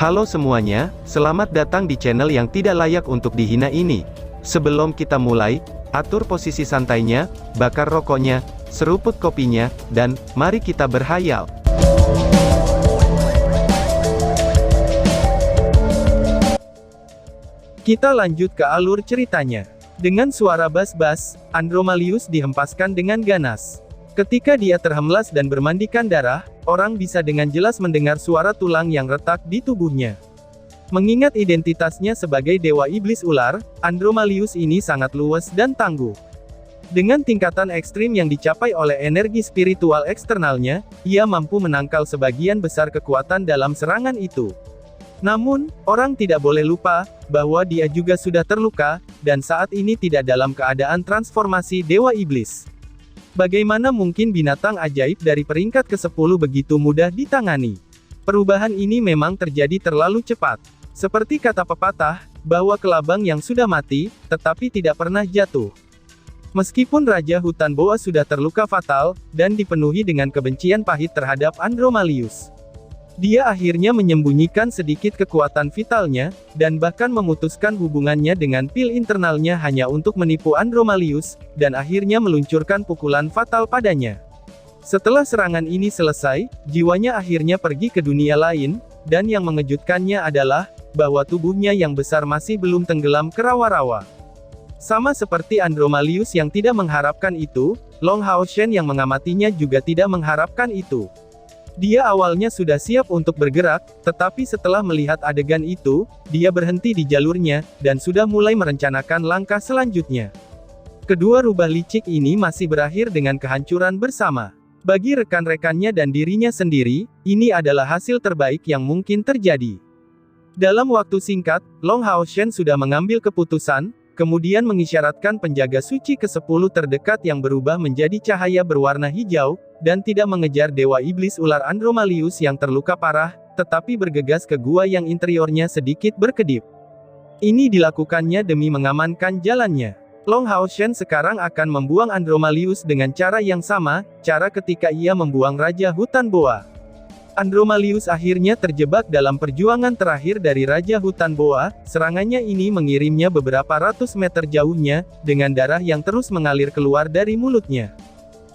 Halo semuanya, selamat datang di channel yang tidak layak untuk dihina ini. Sebelum kita mulai, atur posisi santainya, bakar rokoknya, seruput kopinya, dan mari kita berhayal. Kita lanjut ke alur ceritanya. Dengan suara bas-bas, Andromalius dihempaskan dengan ganas. Ketika dia terhemlas dan bermandikan darah, orang bisa dengan jelas mendengar suara tulang yang retak di tubuhnya. Mengingat identitasnya sebagai Dewa Iblis Ular, Andromalius ini sangat luwes dan tangguh. Dengan tingkatan ekstrim yang dicapai oleh energi spiritual eksternalnya, ia mampu menangkal sebagian besar kekuatan dalam serangan itu. Namun, orang tidak boleh lupa, bahwa dia juga sudah terluka, dan saat ini tidak dalam keadaan transformasi Dewa Iblis. Bagaimana mungkin binatang ajaib dari peringkat ke-10 begitu mudah ditangani? Perubahan ini memang terjadi terlalu cepat. Seperti kata pepatah, bahwa kelabang yang sudah mati, tetapi tidak pernah jatuh. Meskipun Raja Hutan Boa sudah terluka fatal, dan dipenuhi dengan kebencian pahit terhadap Andromalius, dia akhirnya menyembunyikan sedikit kekuatan vitalnya, dan bahkan memutuskan hubungannya dengan pil internalnya hanya untuk menipu Andromalius, dan akhirnya meluncurkan pukulan fatal padanya. Setelah serangan ini selesai, jiwanya akhirnya pergi ke dunia lain, dan yang mengejutkannya adalah, bahwa tubuhnya yang besar masih belum tenggelam ke rawa-rawa. Sama seperti Andromalius yang tidak mengharapkan itu, Long Hao Shen yang mengamatinya juga tidak mengharapkan itu. Dia awalnya sudah siap untuk bergerak, tetapi setelah melihat adegan itu, dia berhenti di jalurnya, dan sudah mulai merencanakan langkah selanjutnya. Kedua rubah licik ini masih berakhir dengan kehancuran bersama. Bagi rekan-rekannya dan dirinya sendiri, ini adalah hasil terbaik yang mungkin terjadi. Dalam waktu singkat, Long Hao Shen sudah mengambil keputusan, kemudian mengisyaratkan penjaga suci ke-10 terdekat yang berubah menjadi cahaya berwarna hijau, dan tidak mengejar Dewa Iblis Ular Andromalius yang terluka parah, tetapi bergegas ke gua yang interiornya sedikit berkedip. Ini dilakukannya demi mengamankan jalannya. Long Hao Shen sekarang akan membuang Andromalius dengan cara yang sama, cara ketika ia membuang Raja Hutan Boa. Andromalius akhirnya terjebak dalam perjuangan terakhir dari Raja Hutan Boa, serangannya ini mengirimnya beberapa ratus meter jauhnya, dengan darah yang terus mengalir keluar dari mulutnya.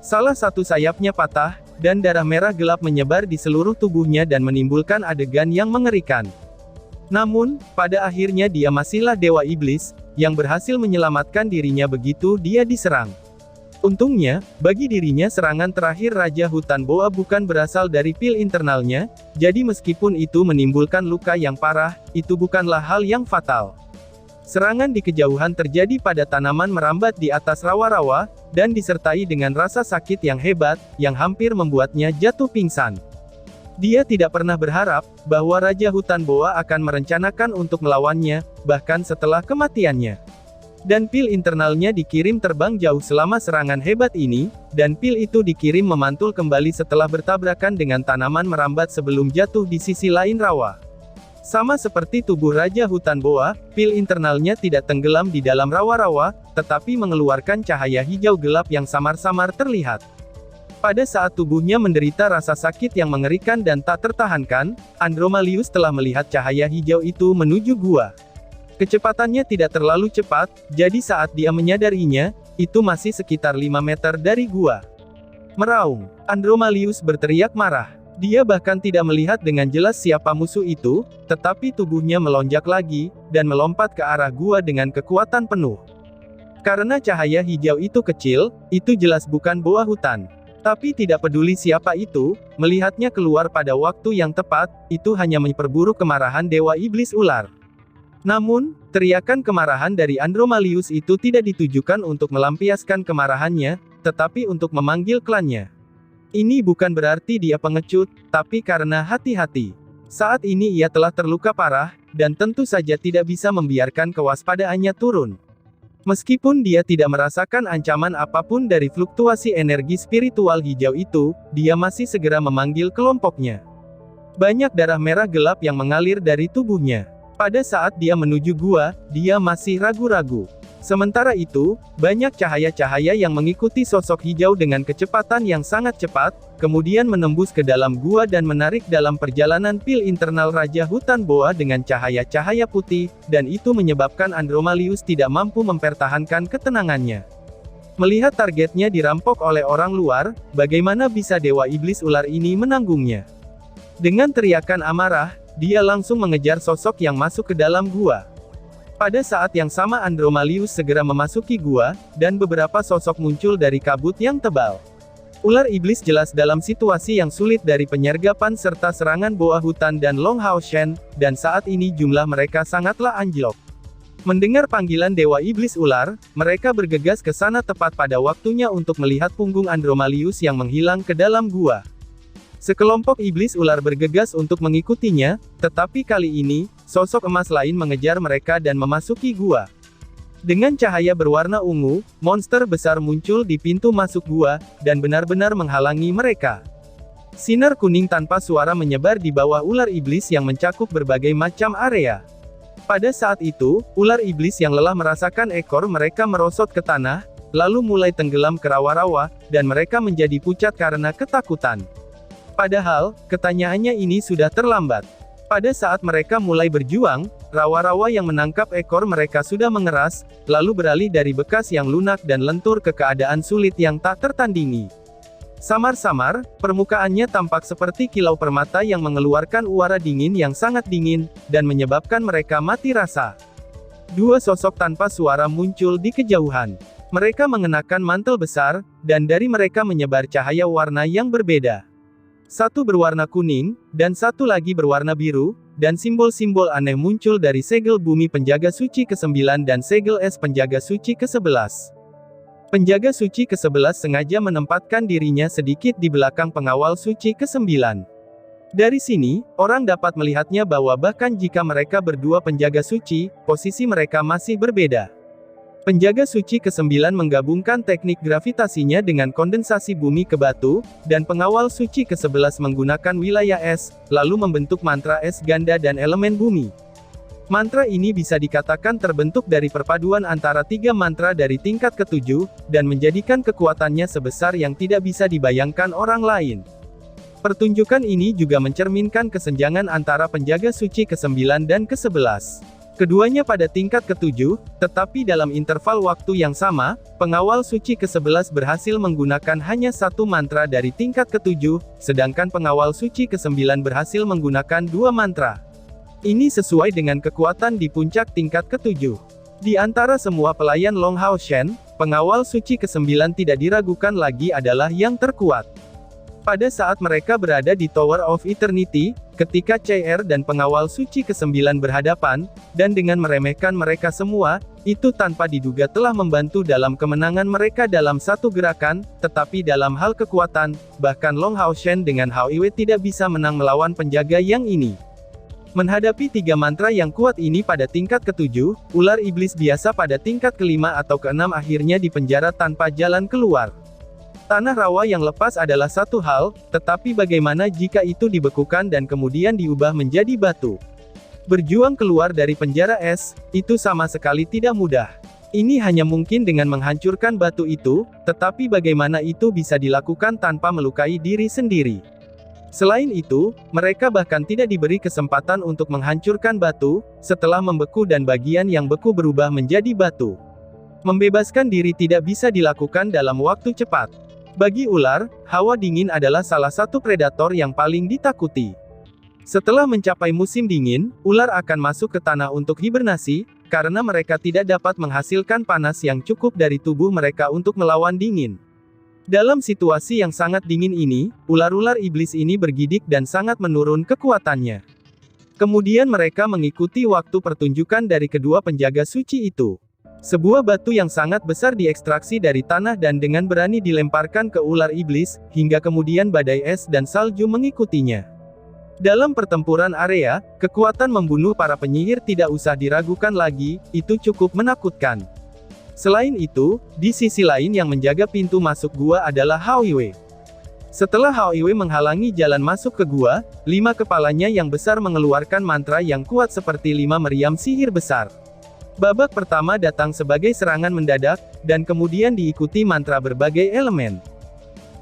Salah satu sayapnya patah, dan darah merah gelap menyebar di seluruh tubuhnya dan menimbulkan adegan yang mengerikan. Namun, pada akhirnya dia masihlah Dewa Iblis, yang berhasil menyelamatkan dirinya begitu dia diserang. Untungnya, bagi dirinya serangan terakhir Raja Hutan Boa bukan berasal dari pil internalnya, jadi meskipun itu menimbulkan luka yang parah, itu bukanlah hal yang fatal. Serangan di kejauhan terjadi pada tanaman merambat di atas rawa-rawa, dan disertai dengan rasa sakit yang hebat, yang hampir membuatnya jatuh pingsan. Dia tidak pernah berharap, bahwa Raja Hutan Boa akan merencanakan untuk melawannya, bahkan setelah kematiannya. Dan pil internalnya dikirim terbang jauh selama serangan hebat ini, dan pil itu dikirim memantul kembali setelah bertabrakan dengan tanaman merambat sebelum jatuh di sisi lain rawa. Sama seperti tubuh Raja Hutan Boa, pil internalnya tidak tenggelam di dalam rawa-rawa, tetapi mengeluarkan cahaya hijau gelap yang samar-samar terlihat. Pada saat tubuhnya menderita rasa sakit yang mengerikan dan tak tertahankan, Andromalius telah melihat cahaya hijau itu menuju gua. Kecepatannya tidak terlalu cepat, jadi saat dia menyadarinya, itu masih sekitar 5 meter dari gua. Meraung, Andromalius berteriak marah. Dia bahkan tidak melihat dengan jelas siapa musuh itu, tetapi tubuhnya melonjak lagi, dan melompat ke arah gua dengan kekuatan penuh. Karena cahaya hijau itu kecil, itu jelas bukan boa hutan. Tapi tidak peduli siapa itu, melihatnya keluar pada waktu yang tepat, itu hanya memperburuk kemarahan Dewa Iblis Ular. Namun, teriakan kemarahan dari Andromalius itu tidak ditujukan untuk melampiaskan kemarahannya, tetapi untuk memanggil klannya. Ini bukan berarti dia pengecut, tapi karena hati-hati. Saat ini ia telah terluka parah, dan tentu saja tidak bisa membiarkan kewaspadaannya turun. Meskipun dia tidak merasakan ancaman apapun dari fluktuasi energi spiritual hijau itu, dia masih segera memanggil kelompoknya. Banyak darah merah gelap yang mengalir dari tubuhnya. Pada saat dia menuju gua, dia masih ragu-ragu. Sementara itu, banyak cahaya-cahaya yang mengikuti sosok hijau dengan kecepatan yang sangat cepat, kemudian menembus ke dalam gua dan menarik dalam perjalanan pil internal Raja Hutan Boa dengan cahaya-cahaya putih, dan itu menyebabkan Andromalius tidak mampu mempertahankan ketenangannya. Melihat targetnya dirampok oleh orang luar, bagaimana bisa Dewa Iblis Ular ini menanggungnya? Dengan teriakan amarah, dia langsung mengejar sosok yang masuk ke dalam gua. Pada saat yang sama Andromalius segera memasuki gua, dan beberapa sosok muncul dari kabut yang tebal. Ular iblis jelas dalam situasi yang sulit dari penyergapan serta serangan boa hutan dan Long Hao Shen, dan saat ini jumlah mereka sangatlah anjlok. Mendengar panggilan Dewa Iblis Ular, mereka bergegas ke sana tepat pada waktunya untuk melihat punggung Andromalius yang menghilang ke dalam gua. Sekelompok iblis ular bergegas untuk mengikutinya, tetapi kali ini, sosok emas lain mengejar mereka dan memasuki gua. Dengan cahaya berwarna ungu, monster besar muncul di pintu masuk gua, dan benar-benar menghalangi mereka. Sinar kuning tanpa suara menyebar di bawah ular iblis yang mencakup berbagai macam area. Pada saat itu, ular iblis yang lelah merasakan ekor mereka merosot ke tanah, lalu mulai tenggelam ke rawa-rawa, dan mereka menjadi pucat karena ketakutan. Padahal, ketanyaannya ini sudah terlambat. Pada saat mereka mulai berjuang, rawa-rawa yang menangkap ekor mereka sudah mengeras, lalu beralih dari bekas yang lunak dan lentur ke keadaan sulit yang tak tertandingi. Samar-samar, permukaannya tampak seperti kilau permata yang mengeluarkan uara dingin yang sangat dingin, dan menyebabkan mereka mati rasa. Dua sosok tanpa suara muncul di kejauhan. Mereka mengenakan mantel besar, dan dari mereka menyebar cahaya warna yang berbeda. Satu berwarna kuning, dan satu lagi berwarna biru, dan simbol-simbol aneh muncul dari segel bumi penjaga suci ke-9 dan segel es penjaga suci ke-11. Penjaga suci ke-11 sengaja menempatkan dirinya sedikit di belakang pengawal suci ke-9. Dari sini, orang dapat melihatnya bahwa bahkan jika mereka berdua penjaga suci, posisi mereka masih berbeda. Penjaga suci ke-9 menggabungkan teknik gravitasinya dengan kondensasi bumi ke batu, dan pengawal suci ke-11 menggunakan wilayah es, lalu membentuk mantra es ganda dan elemen bumi. Mantra ini bisa dikatakan terbentuk dari perpaduan antara tiga mantra dari tingkat ke-7, dan menjadikan kekuatannya sebesar yang tidak bisa dibayangkan orang lain. Pertunjukan ini juga mencerminkan kesenjangan antara penjaga suci ke-9 dan ke-11. Keduanya pada tingkat ke-7, tetapi dalam interval waktu yang sama, pengawal suci ke-11 berhasil menggunakan hanya satu mantra dari tingkat ke-7, sedangkan pengawal suci ke-9 berhasil menggunakan dua mantra. Ini sesuai dengan kekuatan di puncak tingkat ke-7. Di antara semua pelayan Long Hao Shen, pengawal suci ke-9 tidak diragukan lagi adalah yang terkuat. Pada saat mereka berada di Tower of Eternity, ketika CR dan pengawal suci ke-9 berhadapan, dan dengan meremehkan mereka semua, itu tanpa diduga telah membantu dalam kemenangan mereka dalam satu gerakan, tetapi dalam hal kekuatan, bahkan Long Hao Shen dengan Hao Iwe tidak bisa menang melawan penjaga yang ini. Menghadapi tiga mantra yang kuat ini pada tingkat ke-7, ular iblis biasa pada tingkat ke-5 atau ke-6 akhirnya dipenjara tanpa jalan keluar. Tanah rawa yang lepas adalah satu hal, tetapi bagaimana jika itu dibekukan dan kemudian diubah menjadi batu? Berjuang keluar dari penjara es, itu sama sekali tidak mudah. Ini hanya mungkin dengan menghancurkan batu itu, tetapi bagaimana itu bisa dilakukan tanpa melukai diri sendiri? Selain itu, mereka bahkan tidak diberi kesempatan untuk menghancurkan batu, setelah membeku dan bagian yang beku berubah menjadi batu. Membebaskan diri tidak bisa dilakukan dalam waktu cepat. Bagi ular, hawa dingin adalah salah satu predator yang paling ditakuti. Setelah mencapai musim dingin, ular akan masuk ke tanah untuk hibernasi, karena mereka tidak dapat menghasilkan panas yang cukup dari tubuh mereka untuk melawan dingin. Dalam situasi yang sangat dingin ini, ular-ular iblis ini bergidik dan sangat menurun kekuatannya. Kemudian mereka mengikuti waktu pertunjukan dari kedua penjaga suci itu. Sebuah batu yang sangat besar diekstraksi dari tanah dan dengan berani dilemparkan ke ular iblis, hingga kemudian badai es dan salju mengikutinya. Dalam pertempuran area, kekuatan membunuh para penyihir tidak usah diragukan lagi, itu cukup menakutkan. Selain itu, di sisi lain yang menjaga pintu masuk gua adalah Hao Iwe. Setelah Hao Iwe menghalangi jalan masuk ke gua, 5 kepalanya yang besar mengeluarkan mantra yang kuat seperti 5 meriam sihir besar. Babak pertama datang sebagai serangan mendadak, dan kemudian diikuti mantra berbagai elemen.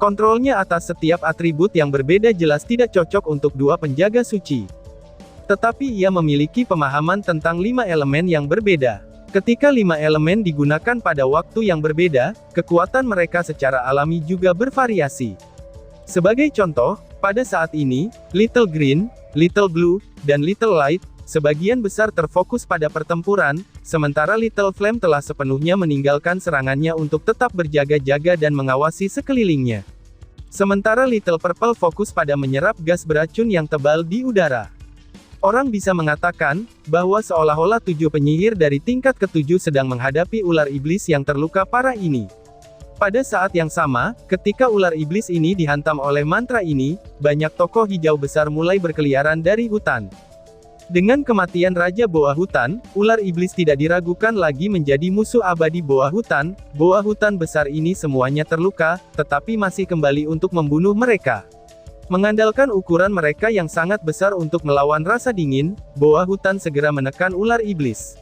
Kontrolnya atas setiap atribut yang berbeda jelas tidak cocok untuk dua penjaga suci. Tetapi ia memiliki pemahaman tentang 5 elemen yang berbeda. Ketika 5 elemen digunakan pada waktu yang berbeda, kekuatan mereka secara alami juga bervariasi. Sebagai contoh, pada saat ini, Little Green, Little Blue, dan Little Light, sebagian besar terfokus pada pertempuran, sementara Little Flame telah sepenuhnya meninggalkan serangannya untuk tetap berjaga-jaga dan mengawasi sekelilingnya. Sementara Little Purple fokus pada menyerap gas beracun yang tebal di udara. Orang bisa mengatakan, bahwa seolah-olah 7 penyihir dari tingkat ke-7 sedang menghadapi ular iblis yang terluka parah ini. Pada saat yang sama, ketika ular iblis ini dihantam oleh mantra ini, banyak tokoh hijau besar mulai berkeliaran dari hutan. Dengan kematian Raja Boa Hutan, ular iblis tidak diragukan lagi menjadi musuh abadi Boa Hutan. Boa Hutan besar ini semuanya terluka, tetapi masih kembali untuk membunuh mereka. Mengandalkan ukuran mereka yang sangat besar untuk melawan rasa dingin, Boa Hutan segera menekan ular iblis.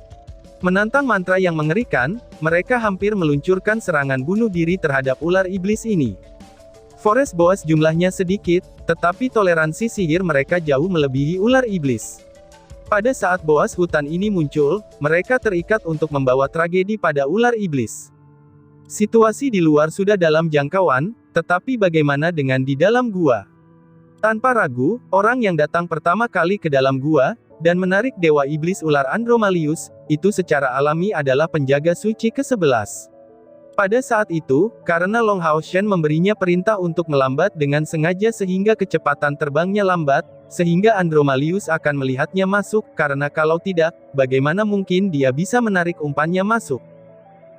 Menantang mantra yang mengerikan, mereka hampir meluncurkan serangan bunuh diri terhadap ular iblis ini. Forest Boas jumlahnya sedikit, tetapi toleransi sihir mereka jauh melebihi ular iblis. Pada saat Boas hutan ini muncul, mereka terikat untuk membawa tragedi pada ular iblis. Situasi di luar sudah dalam jangkauan, tetapi bagaimana dengan di dalam gua? Tanpa ragu, orang yang datang pertama kali ke dalam gua, dan menarik Dewa Iblis Ular Andromalius, itu secara alami adalah penjaga suci ke-11. Pada saat itu, karena Long Hao Shen memberinya perintah untuk melambat dengan sengaja sehingga kecepatan terbangnya lambat, sehingga Andromalius akan melihatnya masuk, karena kalau tidak, bagaimana mungkin dia bisa menarik umpannya masuk?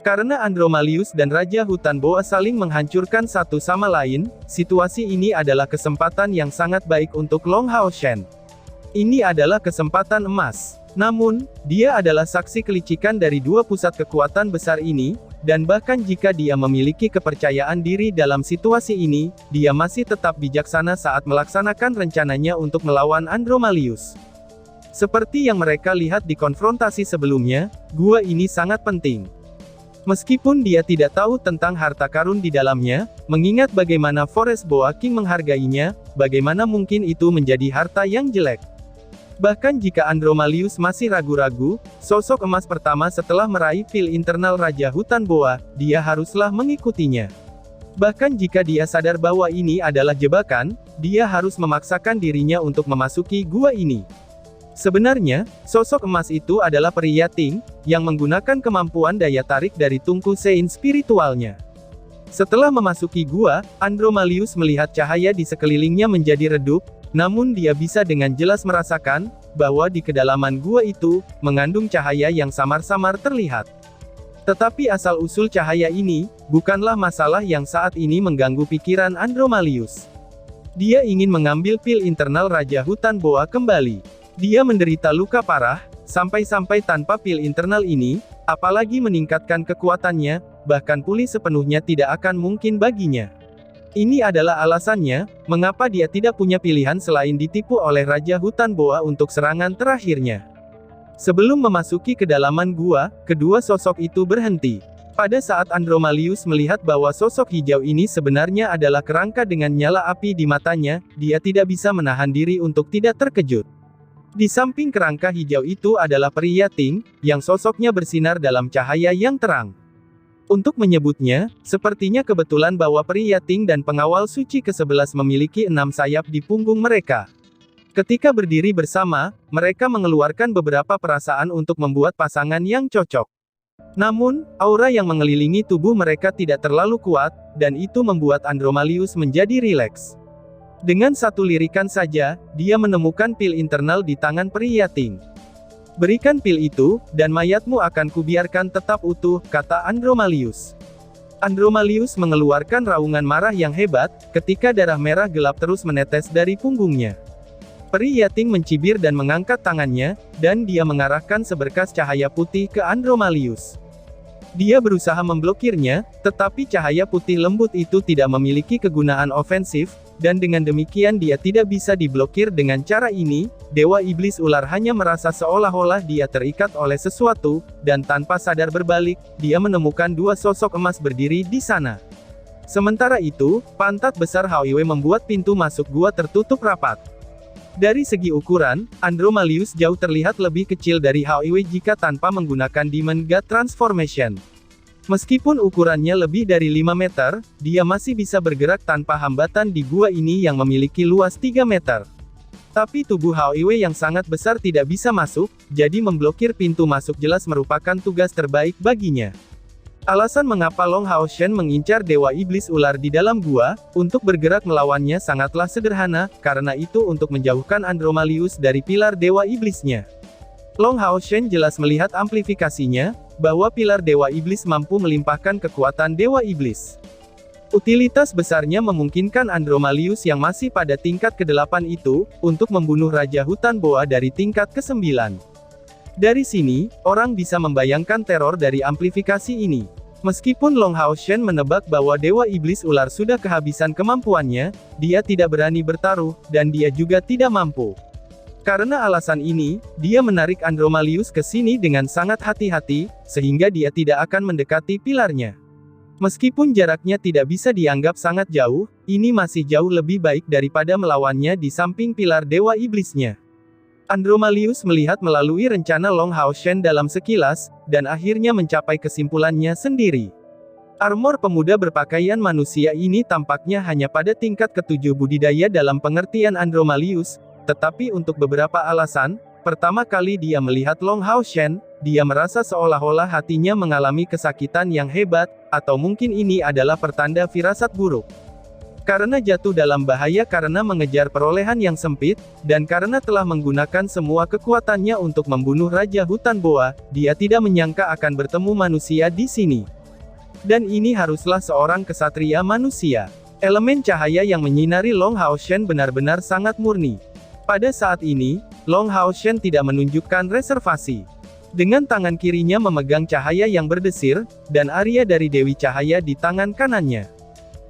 Karena Andromalius dan Raja Hutan Boa saling menghancurkan satu sama lain, situasi ini adalah kesempatan yang sangat baik untuk Long Hao Shen. Ini adalah kesempatan emas. Namun, dia adalah saksi kelicikan dari dua pusat kekuatan besar ini, dan bahkan jika dia memiliki kepercayaan diri dalam situasi ini, dia masih tetap bijaksana saat melaksanakan rencananya untuk melawan Andromalius. Seperti yang mereka lihat di konfrontasi sebelumnya, gua ini sangat penting. Meskipun dia tidak tahu tentang harta karun di dalamnya, mengingat bagaimana Forest Boa King menghargainya, bagaimana mungkin itu menjadi harta yang jelek. Bahkan jika Andromalius masih ragu-ragu, sosok emas pertama setelah meraih pil internal Raja Hutan Boa, dia haruslah mengikutinya. Bahkan jika dia sadar bahwa ini adalah jebakan, dia harus memaksakan dirinya untuk memasuki gua ini. Sebenarnya, sosok emas itu adalah peri Yating, yang menggunakan kemampuan daya tarik dari tungku sein spiritualnya. Setelah memasuki gua, Andromalius melihat cahaya di sekelilingnya menjadi redup, namun dia bisa dengan jelas merasakan, bahwa di kedalaman gua itu, mengandung cahaya yang samar-samar terlihat. Tetapi asal-usul cahaya ini, bukanlah masalah yang saat ini mengganggu pikiran Andromalius. Dia ingin mengambil pil internal Raja Hutan Boa kembali. Dia menderita luka parah, sampai-sampai tanpa pil internal ini, apalagi meningkatkan kekuatannya, bahkan pulih sepenuhnya tidak akan mungkin baginya. Ini adalah alasannya, mengapa dia tidak punya pilihan selain ditipu oleh Raja Hutan Boa untuk serangan terakhirnya. Sebelum memasuki kedalaman gua, kedua sosok itu berhenti. Pada saat Andromalius melihat bahwa sosok hijau ini sebenarnya adalah kerangka dengan nyala api di matanya, dia tidak bisa menahan diri untuk tidak terkejut. Di samping kerangka hijau itu adalah peri Yating, yang sosoknya bersinar dalam cahaya yang terang. Untuk menyebutnya, sepertinya kebetulan bahwa peri Yating dan pengawal suci ke-11 memiliki 6 sayap di punggung mereka. Ketika berdiri bersama, mereka mengeluarkan beberapa perasaan untuk membuat pasangan yang cocok. Namun, aura yang mengelilingi tubuh mereka tidak terlalu kuat, dan itu membuat Andromalius menjadi rileks. Dengan satu lirikan saja, dia menemukan pil internal di tangan peri Yating. Berikan pil itu, dan mayatmu akan kubiarkan tetap utuh, kata Andromalius. Andromalius mengeluarkan raungan marah yang hebat, ketika darah merah gelap terus menetes dari punggungnya. Peri Yating mencibir dan mengangkat tangannya, dan dia mengarahkan seberkas cahaya putih ke Andromalius. Dia berusaha memblokirnya, tetapi cahaya putih lembut itu tidak memiliki kegunaan ofensif, dan dengan demikian dia tidak bisa diblokir. Dengan cara ini, Dewa Iblis Ular hanya merasa seolah-olah dia terikat oleh sesuatu, dan tanpa sadar berbalik, dia menemukan dua sosok emas berdiri di sana. Sementara itu, pantat besar Hauiwei membuat pintu masuk gua tertutup rapat. Dari segi ukuran, Andromalius jauh terlihat lebih kecil dari Hauiwei jika tanpa menggunakan Demon God Transformation. Meskipun ukurannya lebih dari 5 meter, dia masih bisa bergerak tanpa hambatan di gua ini yang memiliki luas 3 meter. Tapi tubuh Hauiwei yang sangat besar tidak bisa masuk, jadi memblokir pintu masuk jelas merupakan tugas terbaik baginya. Alasan mengapa Long Hao Shen mengincar Dewa Iblis Ular di dalam gua, untuk bergerak melawannya sangatlah sederhana, karena itu untuk menjauhkan Andromalius dari pilar Dewa Iblisnya. Long Hao Shen jelas melihat amplifikasinya, bahwa pilar Dewa Iblis mampu melimpahkan kekuatan Dewa Iblis. Utilitas besarnya memungkinkan Andromalius yang masih pada tingkat ke-8 itu, untuk membunuh Raja Hutan Boa dari tingkat ke-9. Dari sini, orang bisa membayangkan teror dari amplifikasi ini. Meskipun Long Hao Shen menebak bahwa Dewa Iblis Ular sudah kehabisan kemampuannya, dia tidak berani bertaruh, dan dia juga tidak mampu. Karena alasan ini, dia menarik Andromalius ke sini dengan sangat hati-hati, sehingga dia tidak akan mendekati pilarnya. Meskipun jaraknya tidak bisa dianggap sangat jauh, ini masih jauh lebih baik daripada melawannya di samping pilar Dewa Iblisnya. Andromalius melihat melalui rencana Long Hao Shen dalam sekilas, dan akhirnya mencapai kesimpulannya sendiri. Armor pemuda berpakaian manusia ini tampaknya hanya pada tingkat ke-7 budidaya dalam pengertian Andromalius, tetapi untuk beberapa alasan. Pertama kali dia melihat Long Hao Shen, dia merasa seolah-olah hatinya mengalami kesakitan yang hebat, atau mungkin ini adalah pertanda firasat buruk. Karena jatuh dalam bahaya karena mengejar perolehan yang sempit, dan karena telah menggunakan semua kekuatannya untuk membunuh Raja Hutan Boa, dia tidak menyangka akan bertemu manusia di sini. Dan ini haruslah seorang kesatria manusia. Elemen cahaya yang menyinari Long Hao Shen benar-benar sangat murni. Pada saat ini, Long Hao Shen tidak menunjukkan reservasi. Dengan tangan kirinya memegang cahaya yang berdesir, dan Arya dari Dewi Cahaya di tangan kanannya.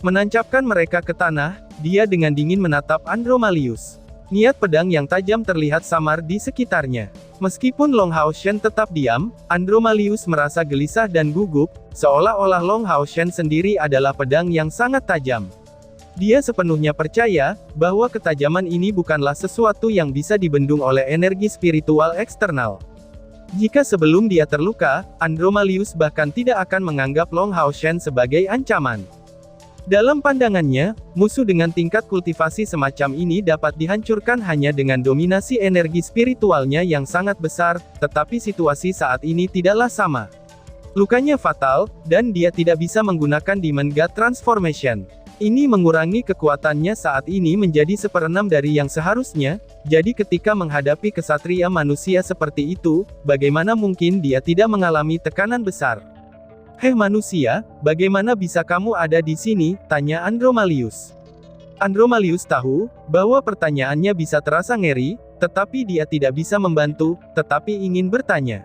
Menancapkan mereka ke tanah, dia dengan dingin menatap Andromalius. Niat pedang yang tajam terlihat samar di sekitarnya. Meskipun Long Hao Shen tetap diam, Andromalius merasa gelisah dan gugup, seolah-olah Long Hao Shen sendiri adalah pedang yang sangat tajam. Dia sepenuhnya percaya, bahwa ketajaman ini bukanlah sesuatu yang bisa dibendung oleh energi spiritual eksternal. Jika sebelum dia terluka, Andromalius bahkan tidak akan menganggap Long Hao Shen sebagai ancaman. Dalam pandangannya, musuh dengan tingkat kultivasi semacam ini dapat dihancurkan hanya dengan dominasi energi spiritualnya yang sangat besar, tetapi situasi saat ini tidaklah sama. Lukanya fatal, dan dia tidak bisa menggunakan Demon God Transformation. Ini mengurangi kekuatannya saat ini menjadi 1/6 dari yang seharusnya, jadi ketika menghadapi kesatria manusia seperti itu, bagaimana mungkin dia tidak mengalami tekanan besar? "Hei manusia, bagaimana bisa kamu ada di sini?" tanya Andromalius. Andromalius tahu, bahwa pertanyaannya bisa terasa ngeri, tetapi dia tidak bisa membantu, tetapi ingin bertanya.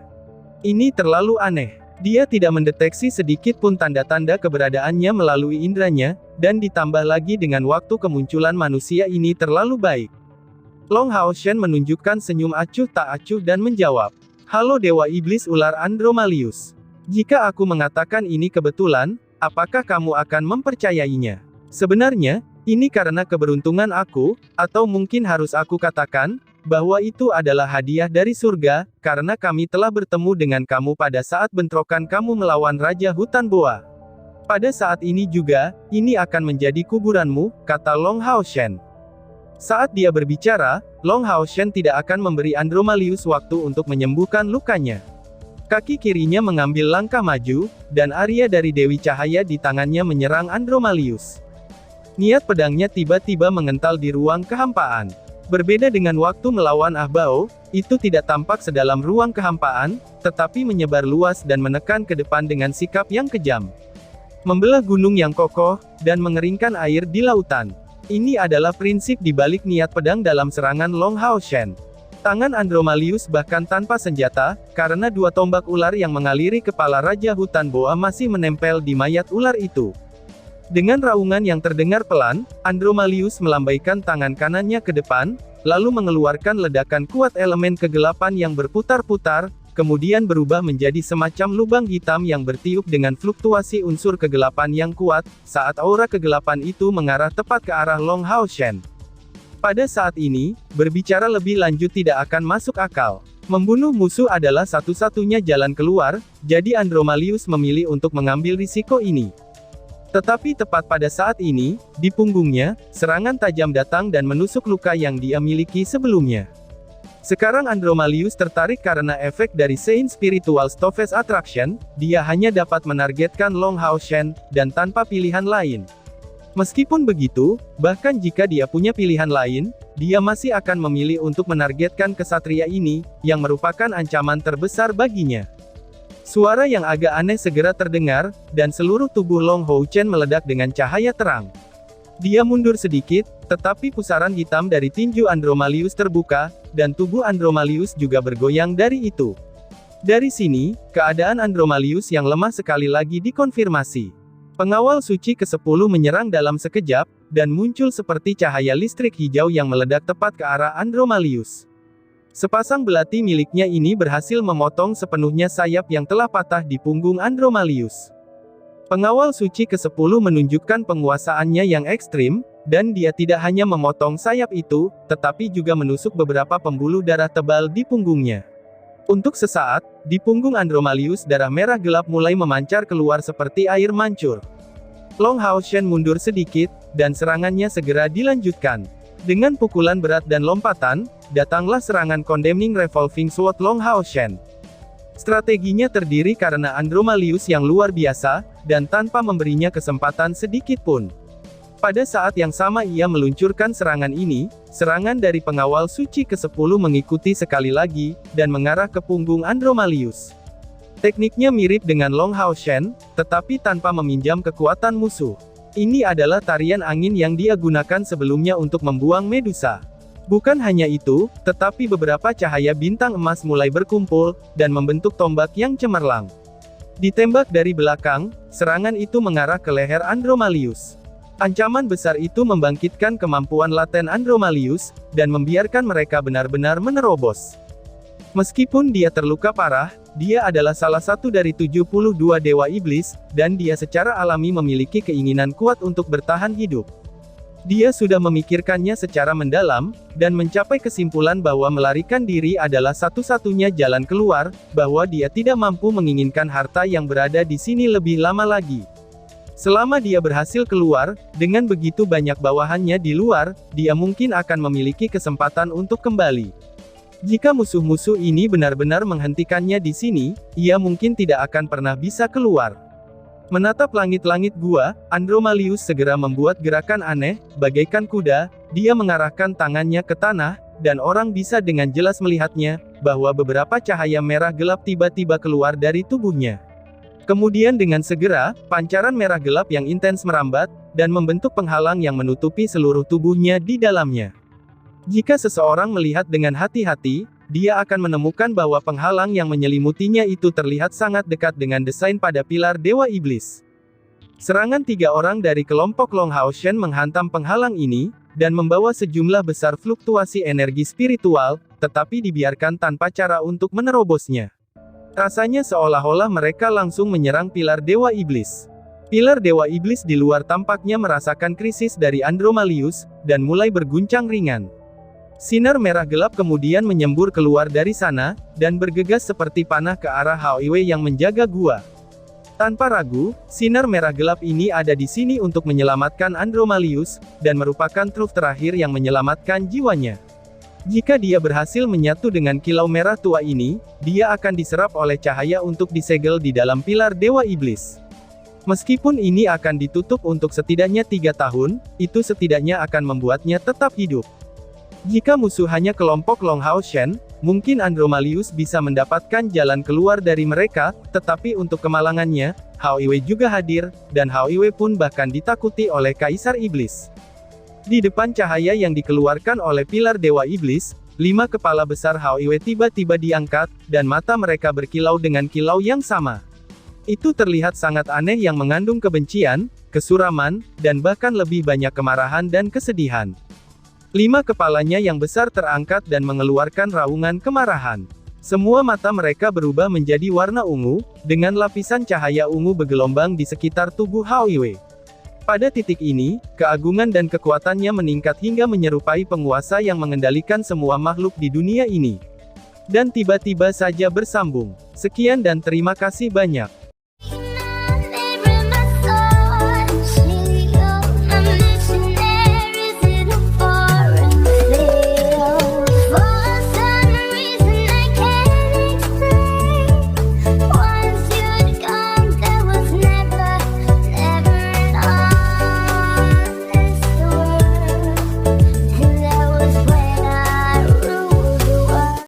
Ini terlalu aneh. Dia tidak mendeteksi sedikit pun tanda-tanda keberadaannya melalui indranya, dan ditambah lagi dengan waktu kemunculan manusia ini terlalu baik. Long Hao Shen menunjukkan senyum acuh tak acuh dan menjawab, "Halo Dewa Iblis Ular Andromalius. Jika aku mengatakan ini kebetulan, apakah kamu akan mempercayainya? Sebenarnya, ini karena keberuntungan aku, atau mungkin harus aku katakan, bahwa itu adalah hadiah dari surga, karena kami telah bertemu dengan kamu pada saat bentrokan kamu melawan Raja Hutan Boa. Pada saat ini juga, ini akan menjadi kuburanmu," kata Long Hao Shen. Saat dia berbicara, Long Hao Shen tidak akan memberi Andromalius waktu untuk menyembuhkan lukanya. Kaki kirinya mengambil langkah maju, dan Arya dari Dewi Cahaya di tangannya menyerang Andromalius. Niat pedangnya tiba-tiba mengental di ruang kehampaan. Berbeda dengan waktu melawan Ah Bao, itu tidak tampak sedalam ruang kehampaan, tetapi menyebar luas dan menekan ke depan dengan sikap yang kejam. Membelah gunung yang kokoh, dan mengeringkan air di lautan. Ini adalah prinsip di balik niat pedang dalam serangan Long Hao Shen. Tangan Andromalius bahkan tanpa senjata, karena dua tombak ular yang mengaliri kepala Raja Hutan Boa masih menempel di mayat ular itu. Dengan raungan yang terdengar pelan, Andromalius melambaikan tangan kanannya ke depan, lalu mengeluarkan ledakan kuat elemen kegelapan yang berputar-putar, kemudian berubah menjadi semacam lubang hitam yang bertiup dengan fluktuasi unsur kegelapan yang kuat, saat aura kegelapan itu mengarah tepat ke arah Long Hao Shen. Pada saat ini, berbicara lebih lanjut tidak akan masuk akal. Membunuh musuh adalah satu-satunya jalan keluar, jadi Andromalius memilih untuk mengambil risiko ini. Tetapi tepat pada saat ini, di punggungnya, serangan tajam datang dan menusuk luka yang dia miliki sebelumnya. Sekarang Andromalius tertarik karena efek dari Sein Spiritual Stoves Attraction, dia hanya dapat menargetkan Long Hao Shen, dan tanpa pilihan lain. Meskipun begitu, bahkan jika dia punya pilihan lain, dia masih akan memilih untuk menargetkan kesatria ini, yang merupakan ancaman terbesar baginya. Suara yang agak aneh segera terdengar, dan seluruh tubuh Long Hao Shen meledak dengan cahaya terang. Dia mundur sedikit, tetapi pusaran hitam dari tinju Andromalius terbuka, dan tubuh Andromalius juga bergoyang dari itu. Dari sini, keadaan Andromalius yang lemah sekali lagi dikonfirmasi. Pengawal suci ke-10 menyerang dalam sekejap, dan muncul seperti cahaya listrik hijau yang meledak tepat ke arah Andromalius. Sepasang belati miliknya ini berhasil memotong sepenuhnya sayap yang telah patah di punggung Andromalius. Pengawal suci ke-10 menunjukkan penguasaannya yang ekstrim, dan dia tidak hanya memotong sayap itu, tetapi juga menusuk beberapa pembuluh darah tebal di punggungnya. Untuk sesaat, di punggung Andromalius darah merah gelap mulai memancar keluar seperti air mancur. Long Hao Shen mundur sedikit, dan serangannya segera dilanjutkan. Dengan pukulan berat dan lompatan, datanglah serangan Condemning Revolving Sword Long Hao Shen. Strateginya terdiri karena Andromalius yang luar biasa, dan tanpa memberinya kesempatan sedikit pun. Pada saat yang sama ia meluncurkan serangan ini, serangan dari pengawal suci ke-10 mengikuti sekali lagi, dan mengarah ke punggung Andromalius. Tekniknya mirip dengan Long Hao Shen, tetapi tanpa meminjam kekuatan musuh. Ini adalah tarian angin yang dia gunakan sebelumnya untuk membuang Medusa. Bukan hanya itu, tetapi beberapa cahaya bintang emas mulai berkumpul, dan membentuk tombak yang cemerlang. Ditembak dari belakang, serangan itu mengarah ke leher Andromalius. Ancaman besar itu membangkitkan kemampuan laten Andromalius, dan membiarkan mereka benar-benar menerobos. Meskipun dia terluka parah, dia adalah salah satu dari 72 dewa iblis, dan dia secara alami memiliki keinginan kuat untuk bertahan hidup. Dia sudah memikirkannya secara mendalam, dan mencapai kesimpulan bahwa melarikan diri adalah satu-satunya jalan keluar, bahwa dia tidak mampu menginginkan harta yang berada di sini lebih lama lagi. Selama dia berhasil keluar, dengan begitu banyak bawahannya di luar, dia mungkin akan memiliki kesempatan untuk kembali. Jika musuh-musuh ini benar-benar menghentikannya di sini, ia mungkin tidak akan pernah bisa keluar. Menatap langit-langit gua, Andromalius segera membuat gerakan aneh, bagaikan kuda, dia mengarahkan tangannya ke tanah, dan orang bisa dengan jelas melihatnya, bahwa beberapa cahaya merah gelap tiba-tiba keluar dari tubuhnya. Kemudian dengan segera, pancaran merah gelap yang intens merambat, dan membentuk penghalang yang menutupi seluruh tubuhnya di dalamnya. Jika seseorang melihat dengan hati-hati, dia akan menemukan bahwa penghalang yang menyelimutinya itu terlihat sangat dekat dengan desain pada pilar Dewa Iblis. Serangan 3 orang dari kelompok Long Hao Shen menghantam penghalang ini, dan membawa sejumlah besar fluktuasi energi spiritual, tetapi dibiarkan tanpa cara untuk menerobosnya. Rasanya seolah-olah mereka langsung menyerang pilar Dewa Iblis. Pilar Dewa Iblis di luar tampaknya merasakan krisis dari Andromalius, dan mulai berguncang ringan. Sinar merah gelap kemudian menyembur keluar dari sana, dan bergegas seperti panah ke arah Hao Iwei yang menjaga gua. Tanpa ragu, sinar merah gelap ini ada di sini untuk menyelamatkan Andromalius, dan merupakan truf terakhir yang menyelamatkan jiwanya. Jika dia berhasil menyatu dengan kilau merah tua ini, dia akan diserap oleh cahaya untuk disegel di dalam pilar Dewa Iblis. Meskipun ini akan ditutup untuk setidaknya 3 tahun, itu setidaknya akan membuatnya tetap hidup. Jika musuh hanya kelompok Long Hao Shen, mungkin Andromalius bisa mendapatkan jalan keluar dari mereka, tetapi untuk kemalangannya, Hao Iwei juga hadir, dan Hao Iwei pun bahkan ditakuti oleh Kaisar Iblis. Di depan cahaya yang dikeluarkan oleh pilar Dewa Iblis, 5 kepala besar Hao Iwei tiba-tiba diangkat, dan mata mereka berkilau dengan kilau yang sama. Itu terlihat sangat aneh yang mengandung kebencian, kesuraman, dan bahkan lebih banyak kemarahan dan kesedihan. 5 kepalanya yang besar terangkat dan mengeluarkan raungan kemarahan. Semua mata mereka berubah menjadi warna ungu, dengan lapisan cahaya ungu bergelombang di sekitar tubuh Hauiwei. Pada titik ini, keagungan dan kekuatannya meningkat hingga menyerupai penguasa yang mengendalikan semua makhluk di dunia ini. Dan tiba-tiba saja bersambung. Sekian dan terima kasih banyak.